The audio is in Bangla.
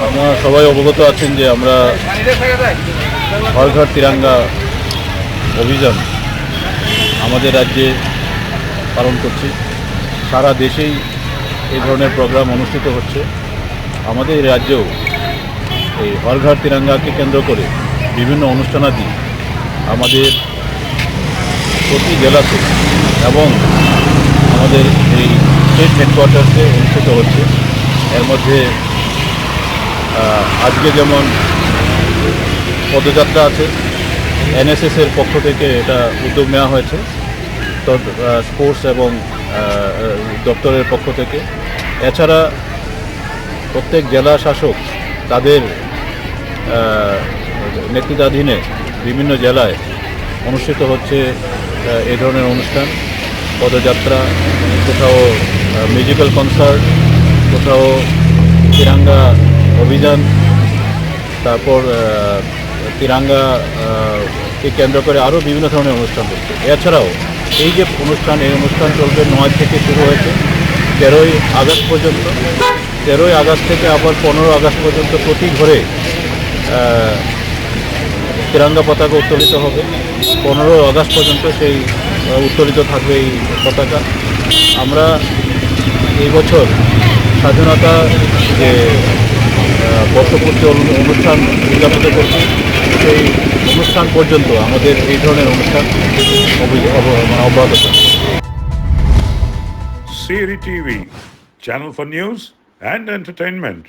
আপনারা সবাই অবগত আছেন যে আমরা হর ঘর তিরঙ্গা অভিযান আমাদের রাজ্যে পালন করছি। সারা দেশেই এই ধরনের প্রোগ্রাম অনুষ্ঠিত হচ্ছে। আমাদের রাজ্যেও এই হর ঘর তিরঙ্গাকে কেন্দ্র করে বিভিন্ন অনুষ্ঠানাদি আমাদের প্রতি জেলাতে এবং আমাদের এই স্টেট হেডকোয়ার্টার্সে অনুষ্ঠিত হচ্ছে। এর মধ্যে আজকে যেমন পদযাত্রা আছে, এনএসএসের পক্ষ থেকে এটা উদ্যোগ নেওয়া হয়েছে, তো স্পোর্টস এবং দপ্তরের পক্ষ থেকে। এছাড়া প্রত্যেক জেলা শাসক তাদের নেতৃত্বাধীনে বিভিন্ন জেলায় অনুষ্ঠিত হচ্ছে এই ধরনের অনুষ্ঠান, পদযাত্রা, কোথাও মিউজিক্যাল কনসার্ট, কোথাও তিরঙ্গা অভিযান, তারপর তিরঙ্গাকে কেন্দ্র করে আরও বিভিন্ন ধরনের অনুষ্ঠান হচ্ছে। এছাড়াও এই যে অনুষ্ঠান, এই অনুষ্ঠান চলবে 9 থেকে শুরু হয়েছে 13ই আগস্ট পর্যন্ত। 13ই আগস্ট থেকে আবার 15 আগস্ট পর্যন্ত প্রতি ঘরে তিরঙ্গা পতাকা উত্তোলিত হবে। 15 আগস্ট পর্যন্ত সেই উত্তোলিত থাকবে এই পতাকা। আমরা এই বছর স্বাধীনতা যে বর্ষপূর্তি অনুষ্ঠান উদযাপিত করছি, সেই অনুষ্ঠান পর্যন্ত আমাদের এই ধরনের অনুষ্ঠান অব্যাহত থাকবে। Siri TV, channel for news and entertainment.